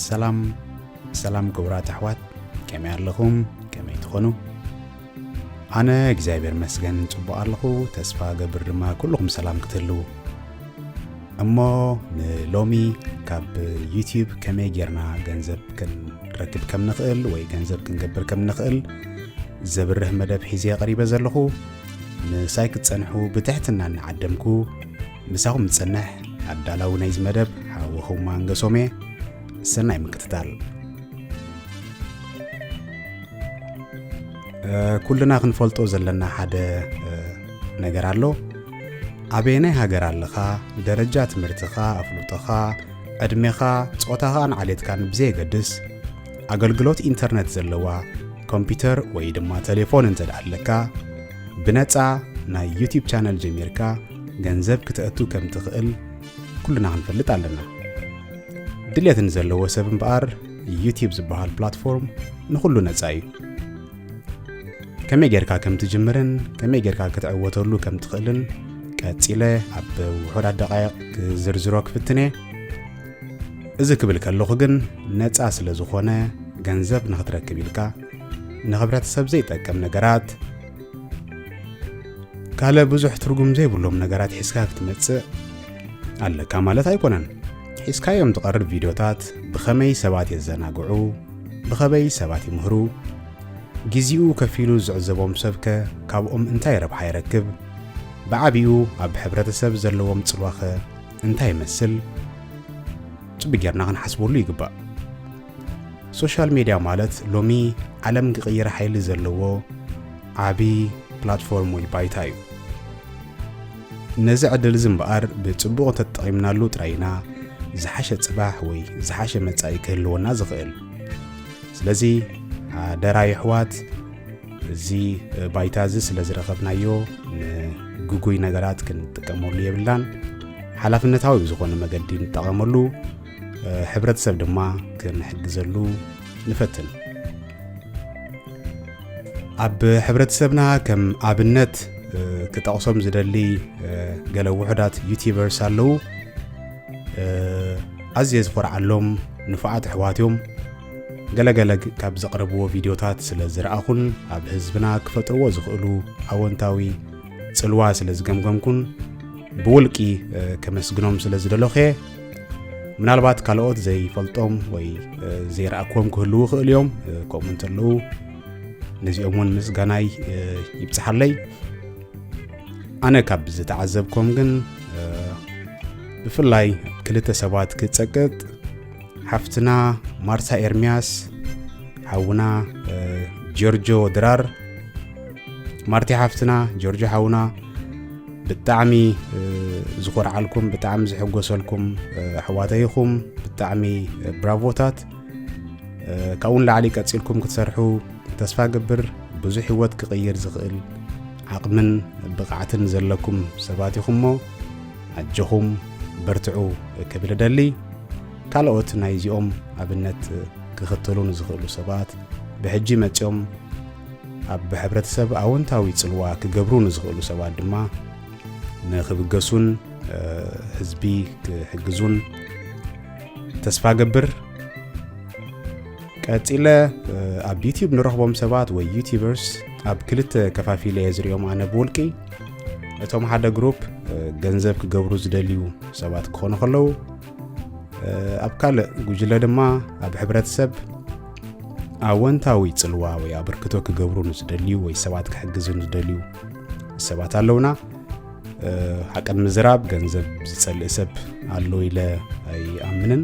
سلام كبرات أحوات كما لكم كما تخونوا أنا እግዚአብሔር መስገን ጽቡቕ ኣለኹ ተስፋ ገብር ድማ ኩልኩም ሰላም ክትህሉ እሞ ሎሚ ካብ ዩቲዩብ ከመይ ጌርና ገንዘብ ክንረክብ ከም ንኽእል ወይ ገንዘብ ክንገብር ከም ንኽእል ዘብርህ መደብ ሒዜ ቀሪበ ዘለኹ ንሳይ ክትጸንሑ ብትሕትና ንዓደምኩ ምሳኹም ጽንሕ ኣዳላው ናይዝ መደብ ሓወኹም ማንገሶሜ ሰናይ ምክትታል ኩልና ክንፈልጦ ዘለና ሓደ ነገር ኣሎ ኣበየናይ ሃገር ኣለኻ ደረጃ ትምህርትኻ ኣፍሉጥኻ ዕድሜኻ ጾታኻን ዓሌትካን ብዘይገድስ ኣገልግሎት ኢንተርኔት ዘለዋ ኮምፒውተር ወይ ድማ ቴሌፎን እንተዳለካ ብነፃ ናይ ዩቲዩብ ቻነል ጀሚርካ ገንዘብ ክትእቱ ከም ትኽእል ኩልና ክንፈልጥ ኣለና ድልየትን ዘለዎ ሰብ እምበኣር ዩቲዩብ ዝበሃል ፕላትፎርም ንኹሉ ነፃ እዩ ከመይ ጌርካ ከም ትጅምርን ከመይ ጌርካ ክትዕወተሉ ከም ትኽእልን ቀፂለ ኣብ ውሑዳት ደቃይቕ ክዝርዝሮ ክፍትነ እዚ ክብል ከለኹ ግን ነፃ ስለ ዝኾነ ገንዘብ ንኽትረክብ ኢልካ ንኽብረተሰብ ዘይጠቅም ነገራት ካለ ብዙሕ ትርጉም ዘይብሎም ነገራት ሒዝካ ክትመጽእ ኣለካ ማለት ኣይኮነን ሒዝካዮም ትቐርብ ቪድዮታት ብኸመይ ሰባት የዘናግዑ ብኸመይ ሰባት ይምህሩ ጊዜኡ ከፊሉ ዝዕዘቦም ሰብከ ካብኦም እንታይ ረብሓ ይረክብ ብዓቢኡ ኣብ ሕብረተሰብ ዘለዎም ጽልዋኸ እንታይ ይመስል ጽቡቕ ጌርና ክንሓስበሉ ይግባእ ሶሻል ሚድያ ማለት ሎሚ ዓለም ክቕይር ሓይሊ ዘለዎ ዓቢ ፕላትፎርም ወይ ባይታ እዩ ነዚ ዕድል ዝምበኣር ብጽቡቕ ተጠቒምናሉ ጥራይና ዝሓሸ ጽባሕ ወይ ዝሓሸ መጻኢ ክህልወና ዝኽእል ስለዚ ደራይ ኣሕዋት እዚ ባይታ እዚ ስለ ዝረኸብናዮ ንጉጉይ ነገራት ክንጥቀመሉ የብላን ሓላፍነታዊ ዝኾነ መገዲ ንጠቐመሉ ሕብረተሰብ ድማ ክንሕግዘሉ ንፈትን ኣብ ሕብረተሰብና ከም ኣብነት ክጠቕሶም ዝደሊ ገለ ውሑዳት ዩቲዩበርስ ኣለዉ ኣዝየ ዝኮርዓሎም ንፉዓት ኣሕዋትዮም ገለገለ ካብ ዘቕረብዎ ቪድዮታት ስለ ዝረኣኹን ኣብ ህዝብና ክፈጥርዎ ዝኽእሉ ኣወንታዊ ጽልዋ ስለ ዝገምገምኩን ብውልቂ ከመስግኖም ስለ ዝደለኹ ምናልባት ካልኦት ዘይፈልጦም ወይ ዘይረኣክዎም ክህልው ይኽእሉ እዮም ከምኡ እንተለዉ ነዚኦም እውን ምስጋናይ ይብፅሓለይ ኣነ ካብ ዝተዓዘብኩም ግን ብፍላይ ክልተ ሰባት ክጸቅጥ ሓፍትና ማርታ ኤርሚያስ ሓውና ጆርጆ ድራር ማርቲ ሓፍትና ጆርጆ ሓውና ብጣዕሚ ዝኮርዓልኩም ብጣዕሚ ዝሕጎሰልኩም ኣሕዋተይኹም ብጣዕሚ ብራቮታት ካብኡን ላዕሊ ቀፂልኩም ክትሰርሑ ተስፋ ገብር ብዙሕ ህይወት ክቕይር ዝኽእል ዓቕምን ብቕዓትን ዘለኩም ሰባት ኢኹምሞ ኣጀኹም በርትዑ ክብል ደሊ ካልኦት ናይ ዚኦም ኣብነት ክኽተሉን ዝኽእሉ ሰባት ብሕጂ መጽኦም ኣብ ሕብረተሰብ ኣወንታዊ ጽልዋ ክገብሩን ዝኽእሉ ሰባት ድማ ንኽብገሱን ህዝቢ ክሕግዙን ተስፋ ገብር ቀፂለ ኣብ ዩቲዩብ ንረኽቦም ሰባት ወይ ዩቲዩበርስ ኣብ ክልተ ከፋፊለ የዝርዮም ኣነ ብውልቂ እቶም ሓደ ግሩፕ ገንዘብ ክገብሩ ዝደልዩ ሰባት ክኾኑ ከለዉ ኣብ ካልእ ጉጅለ ድማ ኣብ ሕብረተሰብ ኣወንታዊ ጽልዋ ወይ ኣበርክቶ ክገብሩ ዝደልዩ ወይ ሰባት ክሕግዙን ዝደልዩ ሰባት ኣለውና ሓቀን ምዝራብ ገንዘብ ዝጸልእ ሰብ ኣሎ ኢለ ኣይኣምንን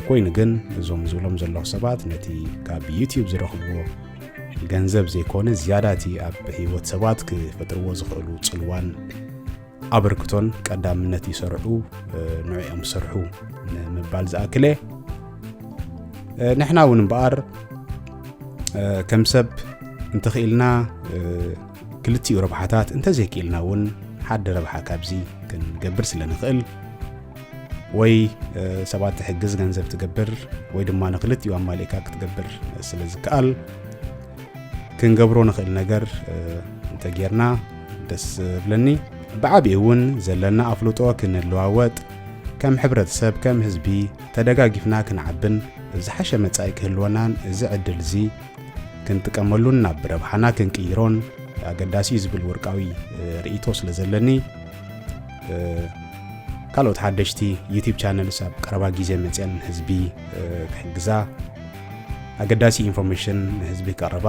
ኮይኑ ግን እዞም ዝብሎም ዘለኹ ሰባት ነቲ ካብ ዩቲዩብ ዝረኽብዎ ገንዘብ ዘይኮነ ዝያዳቲ ኣብ ህይወት ሰባት ክፈጥርዎ ዝኽእሉ ጽልዋን ኣበርክቶን ቀዳምነት ይሰርሑ ንዕኦም ሰርሑ ንምባል ዝኣክለ ንሕና እውን እምበኣር ከም ሰብ እንተኽኢልና ክልቲኡ ረብሓታት እንተዘይክኢልና እውን ሓደ ረብሓ ካብዚ ክንገብር ስለ ንኽእል ወይ ሰባት ትሕግዝ ገንዘብ ትገብር ወይ ድማ ንኽልቲኡ ኣማሊእካ ክትገብር ስለ ዝከኣል ክንገብሮ ንኽእል ነገር እንተጌርና ደስ ብለኒ بعبي እውን ዘለና ኣፍልጦ ክንለዋወጥ ከም ሕብረተሰብ ከም ህዝቢ ተደጋጊፍና ክንዓብን ዝሓሸ መጻኢ ክህልወናን እዚ ዕድል እዚ ክንጥቀመሉን ናብ ረብሓና ክንቅይሮን ኣገዳሲ ዝብል ወርቃዊ ርእይቶ ስለ ዘለኒ ካልኦት ሓደሽቲ ዩቲዩብ ቻነል ኣብ ቀረባ ግዜ መፅአን ህዝቢ ክሕግዛ ኣገዳሲ ኢንፎርሜሽን ህዝቢ ቀረባ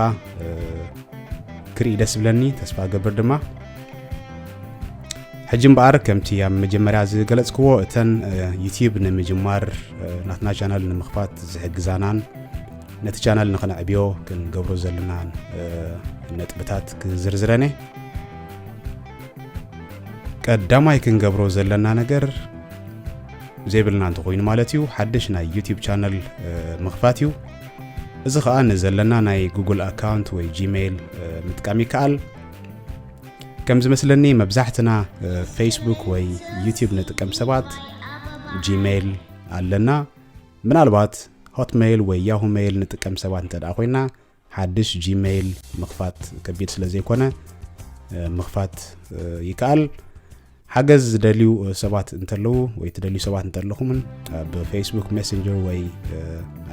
ክርኢ ደስ ብለኒ ተስፋ ገብር ድማ ሕጂ እምበኣር ከምቲ ኣብ መጀመርያ ዝገለጽክዎ እተን ዩቲዩብ ንምጅማር ናትና ቻነል ንምኽፋት ዝሕግዛናን ነቲ ቻነል ንኽነዕብዮ ክንገብሮ ዘለናን ነጥብታት ክዝርዝረነ ቀዳማይ ክንገብሮ ዘለና ነገር ዘይብልና እንተኾይኑ ማለት እዩ ሓድሽ ናይ ዩቲዩብ ቻነል ምኽፋት እዩ እዚ ከዓ ንዘለና ናይ ጉግል ኣካውንት ወይ ጂሜይል ምጥቃም ይከኣል ከም ዝመስለኒ መብዛሕትና ፌስቡክ ወይ ዩቲዩብ ንጥቀም ሰባት ጂሜይል ኣለና ምናልባት ሆትሜይል ወይ ያሁ ሜይል ንጥቀም ሰባት እንተደኣ ኮይና ሓድሽ ጂሜይል ምኽፋት ከቢድ ስለ ዘይኮነ ምኽፋት ይከኣል ሓገዝ ዝደልዩ ሰባት እንተለው ወይ ትደልዩ ሰባት እንተለኹም በፌስቡክ ሜሴንጀር ወይ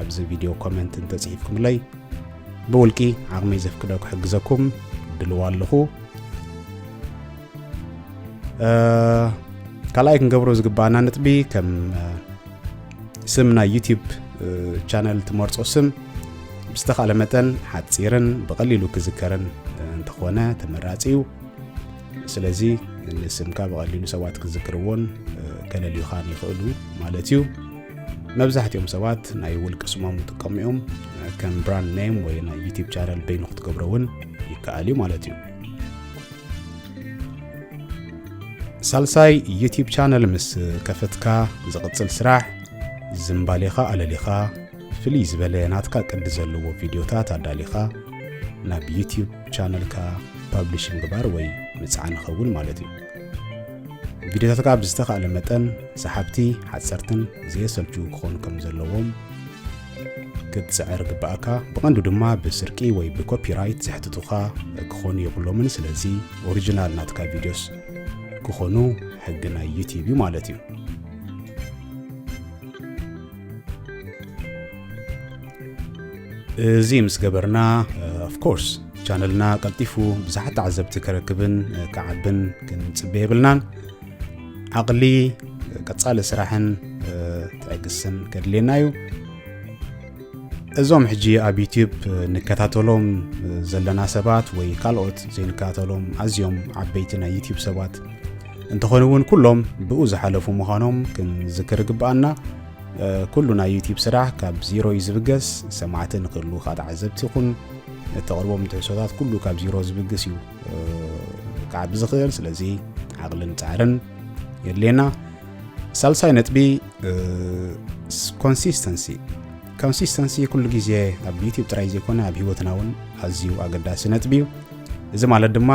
ኣብዚ ቪድዮ ኮሜንት እንተጽሒፍኩምለይ ብውልቂ ዓቕመይ ዘፍቅዶ ክሕግዘኩም ድልዋ ኣለኹ ካልኣይ ክንገብሮ ዝግባአና ነጥቢ ከም ስም ናይ ዩቲዩብ ቻነል ትመርጾ ስም ብዝተኻለ መጠን ሓፂርን ብቐሊሉ ክዝከርን እንተኾነ ተመራፂ እዩ ስለዚ ንስምካ ብቐሊሉ ሰባት ክዝክርዎን ከለልዩኻን ይኽእሉ ማለት እዩ መብዛሕትኦም ሰባት ናይ ውልቂ ስሞም ይጥቀሙ እዮም ከም ብራንድ ኔም ወይ ናይ ዩቲዩብ ቻነል በይኑ ክትገብሮውን ይከኣል እዩ ማለት እዩ ሳልሳይ ዩቲዩብ ቻነል ምስ ከፈትካ ዝቕጽል ስራሕ ዝምባሌኻ ኣለሊኻ ፍልይ ዝበለ ናትካ ቅዲ ዘለዎ ቪድዮታት ኣዳሊኻ ናብ ዩቲዩብ ቻነልካ ፐብሊሽ ምግባር ወይ ምጽዓን ኸውን ማለት እዩ ቪድዮታትካ ብዝተኻለ መጠን ሰሓብቲ ሓጸርትን ዘየሰልቹ ክኾኑ ከም ዘለዎም ክትጽዕር ግባእካ ብቐንዱ ድማ ብስርቂ ወይ ብኮፒራይት ዘሕትቱኻ ክኾኑ የብሎምን ስለዚ ኦሪጂናል ናትካ ቪድዮስ ክኾኑ ሕጊ ናይ ዩቲዩብ እዩ ማለት እዩ እዚ ምስ ገበርና ኦፍ ኮርስ ቻነልና ቀልጢፉ ብዙሓት ተዓዘብቲ ከረክብን ከዓብን ክንጽበ የብልናን ዓቕሊ ቀጻሊ ስራሕን ትዕግስን ከድልየና እዩ እዞም ሕጂ ኣብ ዩቲዩብ ንከታተሎም ዘለና ሰባት ወይ ካልኦት ዘይንከታተሎም ኣዝዮም ዓበይቲ ናይ ዩቲዩብ ሰባት እንተኾኑ እውን ኩሎም ብኡ ዝሓለፉ ምዃኖም ክንዝክር ግባአና ኩሉ ናይ ዩቲዩብ ስራሕ ካብ ዜሮ ዝብገስ ሰማዕትን ክህሉ ካተዓዘብቲ ይኹን ተቕርቦም ትሕሶታት ኩሉ ካብ ዜሮ ዝብገስ እዩ ከዓቢ ዝኽእል ስለዚ ዓቕልን ጻዕርን የድልየና ሳልሳይ ነጥቢ ኮንሲስተንሲ ኩሉ ግዜ ኣብ ዩቲዩብ ጥራይ ዘይኮነ ኣብ ሂወትና እውን ኣዝዩ ኣገዳሲ ነጥቢ እዩ እዚ ማለት ድማ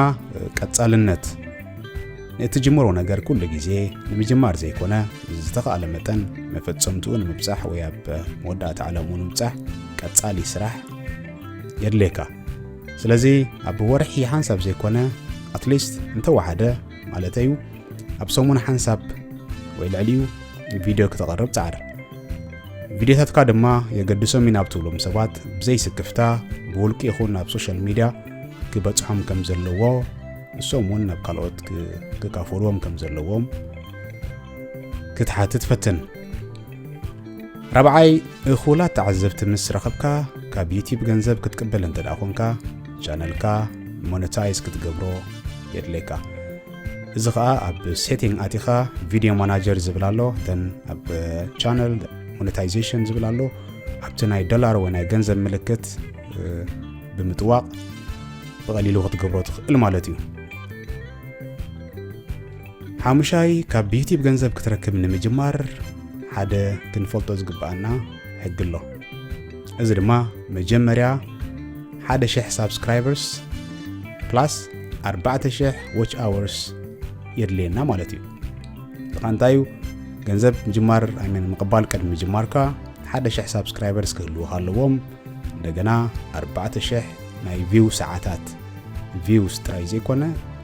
ቀጻልነት ነቲ ጅምሮ ነገር ኩሉ ግዜ ንምጅማር ዘይኮነ ዝተኻለ መጠን መፈጸምቱ ንምብጻሕ ወይ ኣብ መወዳእታ ዓለሙ ንምብጻሕ ቀጻሊ ስራሕ የድልየካ ስለዚ ኣብ ወርሒ ሓንሳብ ዘይኮነ ኣትሊስት እንተወሓደ ማለት እዩ ኣብ ሰሙን ሓንሳብ ወይ ልዕሊኡ ቪድዮ ከተቐርብ ጻዕር ቪድዮታትካ ድማ የገድሶም ናብ ትብሎም ሰባት ብዘይስክፍታ ብውልቂ ይኹን ኣብ ሶሻል ሚድያ ክበጽሖም ከም ዘለዎ እሶም እውን ናብ ካልኦት ክካፈልዎም ከም ዘለዎም ክትሓትት ፈትን رابعاي እኹላት ተዓዘብቲ ምስ ረኸብካ ካብ ዩቲዩብ ገንዘብ ክትቀበል እንተዳ ኮንካ ቻነልካ ሞኔታይዝ ክትገብሮ የድለካ እዚ ከዓ ኣብ ሴቲንግ ኣቲኻ ቪዲዮ ማናጀር ዝብላሎ ተን ኣብ ቻነል ሞኔታይዜሽን ዝብላሎ ኣብቲ ናይ ዶላር ወይ ናይ ገንዘብ ምልክት ብምጥዋቅ በቀሊሉ ክትገብሮ ትኽእል ማለት እዩ ሓሙሻይ ካብ ዩቲዩብ ገንዘብ ክትረክብ ንምጅማር ሓደ ክንፈልጦ ዝግባአና ሕግ ኣሎ እዚ ድማ መጀመርያ 1000 ሳብስክራይበርስ ፕላስ 4000 ዋች አወርስ የድለና ማለት እዩ ተቃንታዩ ገንዘብ ምጅማር አይመን መቀበል ቀድም ምጅማርካ 1000 ሳብስክራይበርስ ክህልው ኣለዎም እንደገና 4000 ናይ ቪው ሰዓታት ቪውስ ጥራይ ዘይኮነ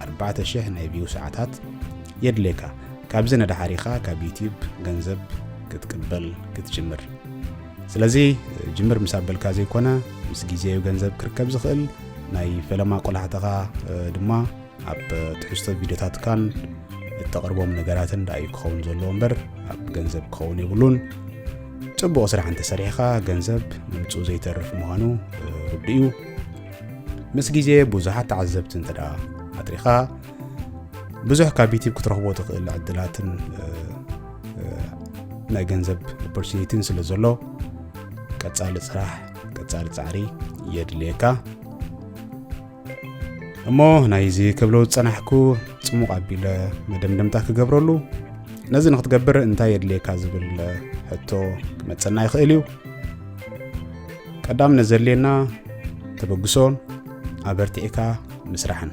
4000 ናይ ቪው ሰዓታት የድለካ ካብዚ ነዳሓሪኻ ካብ ዩቲዩብ ገንዘብ ክትቀበል ክትጅምር ስለዚህ ጅምር ምሳበልካ ዘይኮነ ምስ ግዜኡ ገንዘብ ክርከብ ዝኽእል ናይ ፈለማ ቆላሕተኻ ድማ ኣብ ትሕዝቶ ቪድዮታትካን እተቕርቦም ነገራትን ዳይ ክኸውን ዘለዎ እምበር ኣብ ገንዘብ ክኸውን ይብሉን ጽቡቕ ስራሕ እንተሰሪሕኻ ገንዘብ ምምፁ ዘይተርፍ ምዃኑ ርድኡ ምስ ግዜ ብዙሓት ተዓዘብቲ እንተዳ ኣጥሪኻ ብዙሕ ካብ ዩቲዩብ ክትረኽቦ ትኽእል ዕድላትን ናይ ገንዘብ ኦፖርቹኒቲን ስለ ዘሎ ቀጻሊ ስራሕ ቀጻሊ ጻዕሪ የድልየካ እሞ ናይዚ ክብሎ ዝጸናሕኩ ጽሙቕ ኣቢለ መደምደምታ ክገብረሉ ነዚ ንኽትገብር እንታይ የድልየካ ዝብል ሕቶ ክመጸና ይኽእል እዩ ቀዳም ነዘልየና ተበግሶን ኣበርቲዕካ ምስራሕን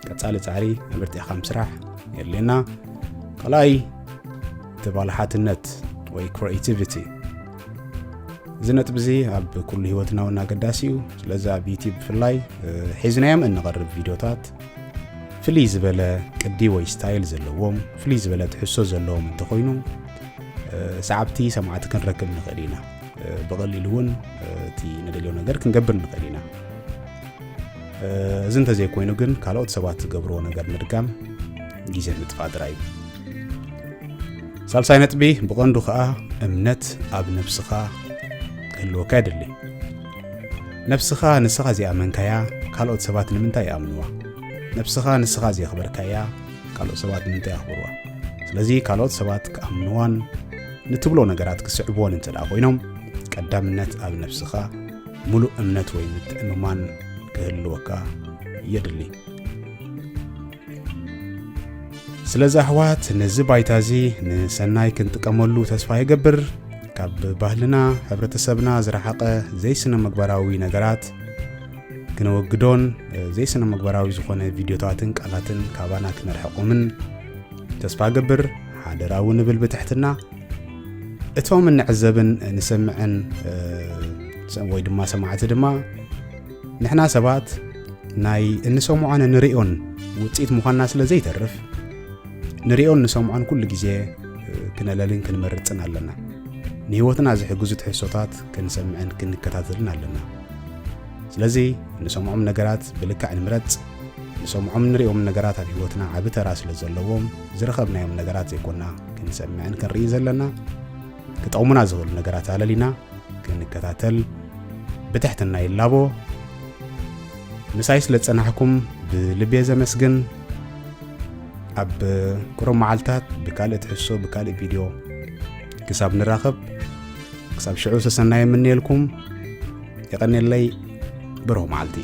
ቀጻሊ ጻዕሪ ኣበርቲዕካ ምስራሕ የድልየና ካልኣይ ተባልሓትነት ወይ ክሪኤቲቪቲ ዝነጥብ እዚ ኣብ ኩሉ ህይወትና ወናገዳሲ እዩ ስለዚ ኣብ ዩቲዩብ ብፍላይ ሒዝናዮም እንቐርብ ቪድዮታት ፍልይ ዝበለ ቅዲ ወይ ስታይል ዘለዎም ፍልይ ዝበለ ትሕሶ ዘለዎም እንተኾይኑ ሰዓብቲ ሰማዕቲ ክንረክብ ንኽእል ኢና ብቐሊሉ እውን እቲ ነደልዮ ነገር ክንገብር ንኽእል ኢና እዚ እንተዘይኮይኑ ግን ካልኦት ሰባት ዝገብርዎ ነገር ምድጋም ግዜ ምጥፋእ ጥራይ እዩ ሳልሳይ ነጥቢ ብቐንዱ ከዓ እምነት ኣብ ነፍስኻ ክህልወካ የድሊ ነፍስኻ ንስኻ ዘይኣመንካያ ካልኦት ሰባት ንምንታይ ይኣምንዋ ነፍስኻ ንስኻ ዘይኽበርካያ ካልኦት ሰባት ንምንታይ ያኽብርዋ ስለዚ ካልኦት ሰባት ክኣምንዋን ንትብሎ ነገራት ክስዕብዎን እንተዳ ኮይኖም ቀዳምነት ኣብ ነፍስኻ ሙሉእ እምነት ወይ ምትእምማን ክህልወካ የድሊ ስለዚ ኣሕዋት ነዚ ባይታ እዚ ንሰናይ ክንጥቀመሉ ተስፋ ይገብር ካብ ባህልና ሕብረተሰብና ዝረሓቐ ዘይስነ ምግባራዊ ነገራት ክንወግዶን ዘይስነ ምግባራዊ ዝኾነ ቪድዮታትን ቃላትን ካባና ክንርሕቆምን ተስፋ ገብር ሓደራዊ ንብል ብትሕትና እቶም ንዕዘብን ንሰምዕን ወይ ድማ ሰማዕቲ ድማ ንሕና ሰባት ናይ እንሰምዖን ንሪኦን ውፅኢት ምዃንና ስለ ዘይተርፍ ንሪኦን ንሰምዖን ኩሉ ግዜ ክነለልን ክንመርፅን ኣለና ንህይወትና ዝሕግዙ ትሕሶታት ክንሰምዕን ክንከታተልን ኣለና ስለዚ ንሰምዖም ነገራት ብልክዕ ንምረፅ ንሰምዖም ንሪኦም ነገራት ኣብ ህይወትና ዓቢ ተራ ስለ ዘለዎም ዝረኸብናዮም ነገራት ዘይኮና ክንሰምዕን ክንርኢ ዘለና ክጠቕሙና ዝኽእሉ ነገራት ኣለሊና ክንከታተል ብትሕትና ይላቦ ምሳይ ስለ ፀናሕኩም ብልቤ ዘመስግን ኣብ ቁሩብ መዓልታት ብካልእ ትሕሶ ብካልእ ቪድዮ ክሳብ ንራኸብ ክሳብ ሽዑ ሰናይ የምንየልኩም ይቐኒለይ ብሩህ መዓልቲ